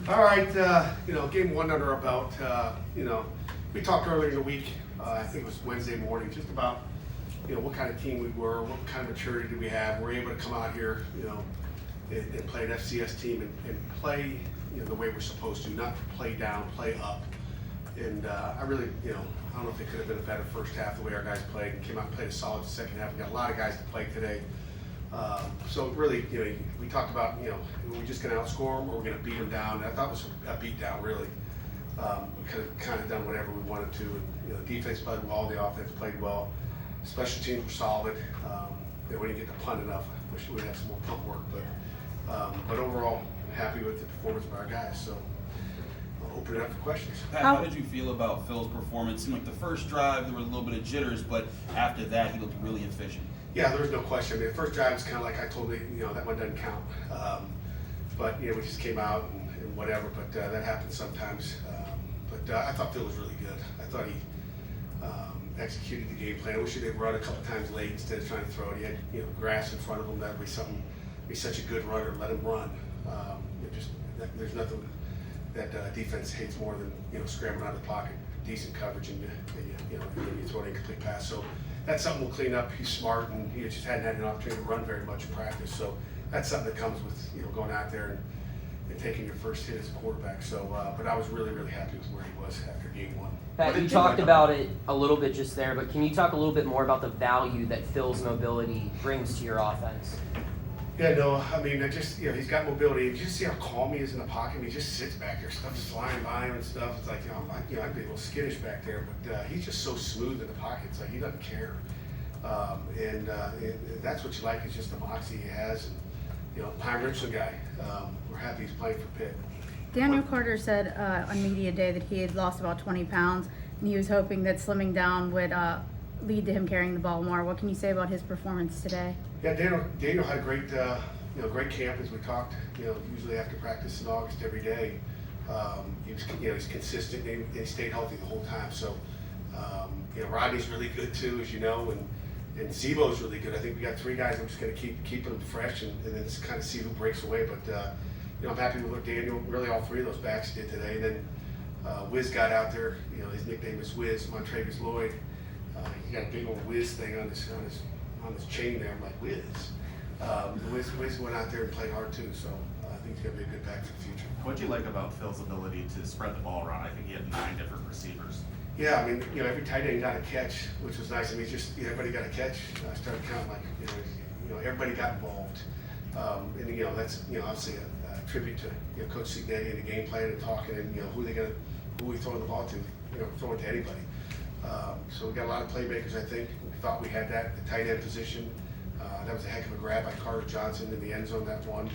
All right, game one under our belt. We talked earlier in the week, I think it was Wednesday morning, just about, what kind of team we were, what kind of maturity did we have. We're able to come out here, and play an FCS team and play, the way we're supposed to, not play down, play up. And I really, I don't know if it could have been a better first half, the way our guys played, and came out and played a solid second half. We got a lot of guys to play today. So really, we talked about, we're just going to outscore them or we're going to beat them down. And I thought it was a beat down, really. We could have kind of done whatever we wanted to. And, the defense played well, the offense played well. Special teams were solid. We didn't get to punt enough. I wish we would have some more punt work, but overall, I'm happy with the performance of our guys. So I'll open it up for questions. Pat, how did you feel about Phil's performance? It seemed like the first drive there were a little bit of jitters, but after that he looked really efficient. Yeah, there was no question. I mean, the first drive was kind of like I told you, that one doesn't count. But we just came out and whatever. But that happens sometimes. But I thought Phil was really good. I thought he executed the game plan. I wish he did run a couple times late instead of trying to throw it. He had grass in front of him. That would be something. Be such a good runner. Let him run. There's nothing that defense hates more than scrambling out of the pocket, decent coverage, and you throw an incomplete pass. So that's something we'll clean up. He's smart, and he just hadn't had an opportunity to run very much in practice. So that's something that comes with going out there and taking your first hit as a quarterback. So, but I was really, really happy with where he was after game one. Pat, you talked about it a little bit just there, but can you talk a little bit more about the value that Phil's mobility brings to your offense? Yeah, no, I mean, he's got mobility. You just see how calm he is in the pocket. I mean, he just sits back there, stuff is flying by him and stuff. It's like, I'd be a little skittish back there, but he's just so smooth in the pocket. It's like he doesn't care. And that's what you like, is just the moxie he has. And, Pine Richland guy, we're happy he's playing for Pitt. Daniel Carter said on media day that he had lost about 20 pounds, and he was hoping that slimming down would lead to him carrying the ball more. What can you say about his performance today? Yeah, Daniel had a great, great camp, as we talked. Usually after practice in August every day. He's consistent and he stayed healthy the whole time. So, Rodney's really good too, as you know, and Zebo's really good. I think we got three guys. I'm just going to keep them fresh and then just kind of see who breaks away. But I'm happy with what Daniel, really all three of those backs did today. And then Wiz got out there. His nickname is Wiz, Montravius Lloyd. He got a big old Wiz thing on his chain there. I'm like, Wiz. Wiz went out there and played hard too. So I think he's going to be a good back for the future. What do you like about Phil's ability to spread the ball around? I think he had 9 different receivers. Yeah, I mean, every tight end got a catch, which was nice. I mean, everybody got a catch. I started counting everybody got involved. And that's obviously a tribute to Coach Signetti and the game plan and talking and who we throwing the ball to, throwing to anybody. So we got a lot of playmakers. I think we thought we had that, the tight end position. That was a heck of a grab by Carter Johnson in the end zone, that one.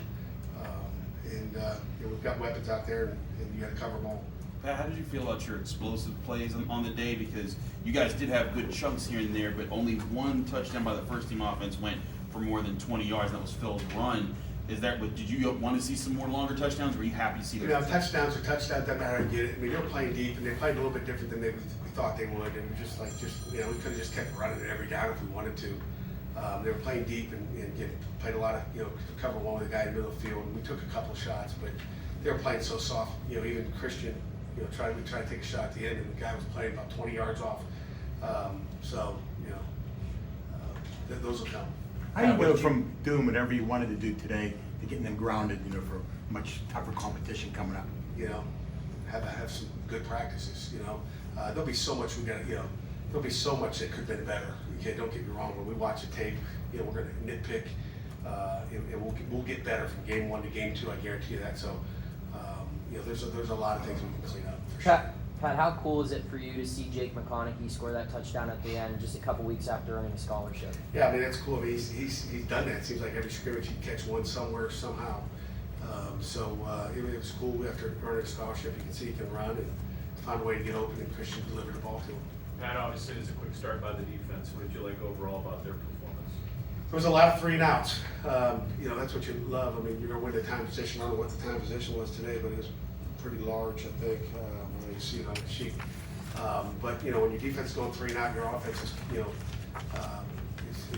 We've got weapons out there, and you got to cover them all. Pat, how did you feel about your explosive plays on the day? Because you guys did have good chunks here and there, but only one touchdown by the first team offense went for more than 20 yards, and that was Phil's run. Did you want to see some more longer touchdowns, or were you happy to see those? Touchdowns are touchdowns, doesn't matter how you get it. I mean, they were playing deep, and they played a little bit different than we thought they would, and we could have just kept running it every down if we wanted to. They were playing deep and played a lot of, to cover one with the guy in the middle of the field, and we took a couple of shots, but they were playing so soft. Even Christian, we tried to take a shot at the end, and the guy was playing about 20 yards off. Those will come. How do you go from doing whatever you wanted to do today to getting them grounded, for much tougher competition coming up? Have some good practices. There'll be so much there'll be so much that could have been better. Okay, don't get me wrong. When we watch the tape, we're going to nitpick, and we'll get better from game 1 to game 2. I guarantee you that. So, there's a lot of things we can clean up. For sure. Pat, how cool is it for you to see Jake McConaughey score that touchdown at the end, just a couple weeks after earning a scholarship? Yeah, I mean, that's cool. I mean, he's done that. It seems like every scrimmage he'd catch one somewhere, somehow. It was cool. After earning a scholarship, you can see he can run and find a way to get open, and Christian delivered the ball to him. Pat, obviously, it was a quick start by the defense. What did you like overall about their performance? There was a lot of 3 and outs. That's what you love. I mean, you're going to win the time position. I don't know what the time position was today, but it was pretty large, I think. You see it on the sheet. But when your defense is going 3 and out, your offense is,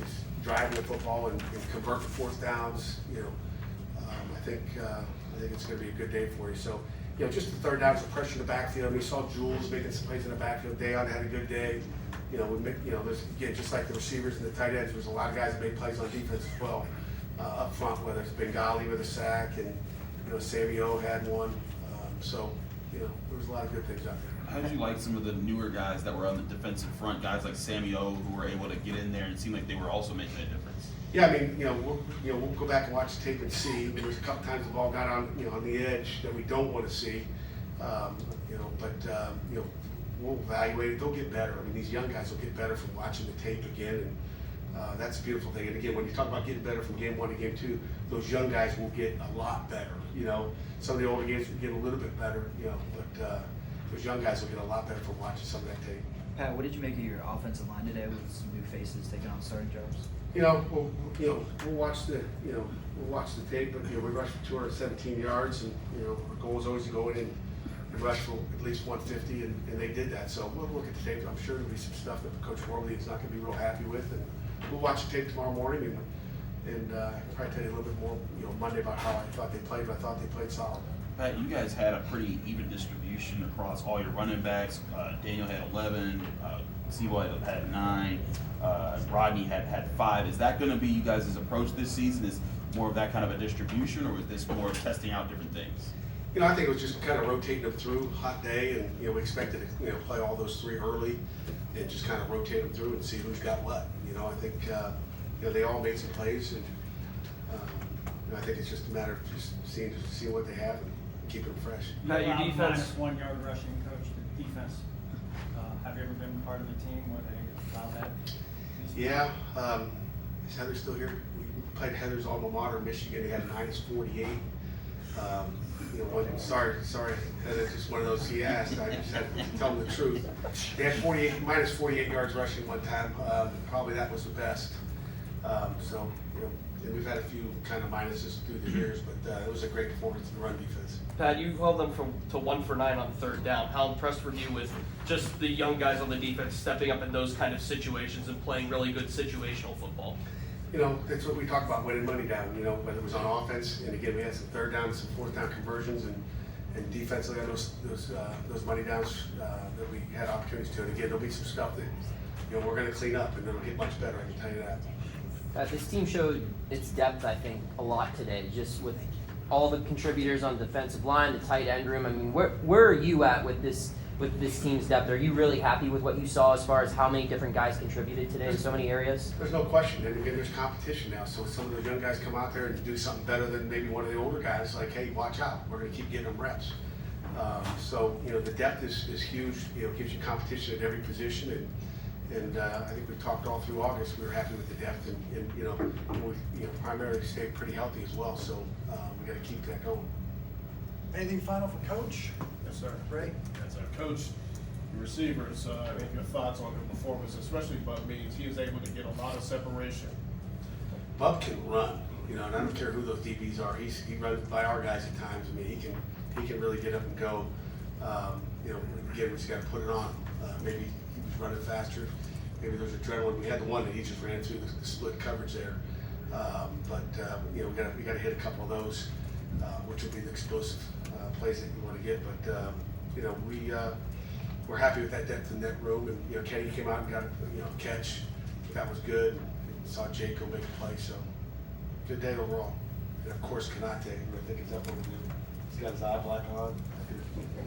is driving the football and convert to 4th downs. I think it's going to be a good day for you. So you know, just the third downs, the pressure in the backfield. We saw Jules making some plays in the backfield. Dayon had a good day. You know, there's, again, just like the receivers and the tight ends, there's a lot of guys that made plays on defense as well, up front, whether it's Bengali with a sack and, you know, Sammy O had one. So, you know, there was a lot of good things out there. How did you like some of the newer guys that were on the defensive front, guys like Sammy O, who were able to get in there and seem like they were also making a difference? Yeah, I mean, we'll go back and watch the tape and see. There was a couple times the ball got on, you know, on the edge that we don't want to see. We'll evaluate it. They'll get better. I mean, these young guys will get better from watching the tape again, and that's a beautiful thing. And again, when you talk about getting better from game 1 to game 2, those young guys will get a lot better. You know, some of the older games will get a little bit better, you know, but those young guys will get a lot better from watching some of that tape. Pat, what did you make of your offensive line today with some new faces taking on starting jobs? You know, we'll watch the tape, but, you know, we rushed for 217 yards, and, you know, our goal is always to go in and rush for at least 150, and they did that. So we'll look at the tape. I'm sure there'll be some stuff that Coach Worley is not going to be real happy with, and we'll watch the tape tomorrow morning, and I can probably tell you a little bit more, you know, Monday about how I thought they played, but I thought they played solid. Pat, you guys had a pretty even distribution across all your running backs. Daniel had 11, Sebo had 9, Rodney had 5. Is that going to be you guys' approach this season? Is more of that kind of a distribution, or is this more of testing out different things? You know, I think it was just kind of rotating them through, hot day, and, you know, we expected to, you know, play all those 3 early and just kind of rotate them through and see who's got what. You know, I think, you know, they all made some plays, and you know, I think it's just a matter of just seeing what they have and keeping them fresh. Pat, your defense. Minus 1 yard rushing coach, the defense. Have you ever been part of a team where they allow that? Yeah, is Heather still here? We played Heather's alma mater, Michigan. They had -48. You know, sorry, Heather, just one of those he asked. I just had to tell him the truth. They had -48 yards rushing one time. Probably that was the best. So, you know, and we've had a few kind of minuses through the years, but it was a great performance in the run defense. Pat, you held them to 1 for 9 on 3rd down. How impressed were you with just the young guys on the defense stepping up in those kind of situations and playing really good situational football? You know, that's what we talk about, winning money down, you know, whether it was on offense, and again, we had some 3rd down and some 4th down conversions, and defensively on those money downs that we had opportunities to. And again, there'll be some stuff that, you know, we're going to clean up, and it'll get much better, I can tell you that. This team showed its depth, I think, a lot today, just with all the contributors on the defensive line, the tight end room. I mean, where are you at with this team's depth? Are you really happy with what you saw as far as how many different guys contributed today in so many areas? There's no question, and again, there's competition now, so some of the young guys come out there and do something better than maybe one of the older guys, like, hey, watch out, we're going to keep getting them reps. So, you know, the depth is huge, you know, gives you competition at every position, and I think we've talked all through August, we were happy with the depth, and you know, we primarily stayed pretty healthy as well, so we got to keep that going. Anything final for Coach? Yes, sir. Ray? Yes, sir. Coach, the receivers, I think your thoughts on the performance, especially Bub Means. He is able to get a lot of separation. Bub can run, you know, and I don't care who those DBs are. He runs by our guys at times. I mean, he can really get up and go. You know, again, we just got to put it on. Maybe he was running faster. Maybe there's adrenaline. We had the one that he just ran through the split coverage there. You know, we got to hit a couple of those, which will be the explosive plays that you want to get. But you know, we're happy with that depth in that room. And you know, Kenny came out and got a catch. That was good. Saw Jaco make a play. So good day overall. And of course, Kanate. I think it's up over there. He's got his eye black on.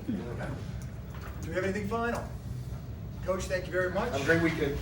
Do we have anything final? Coach, thank you very much. Have a great weekend.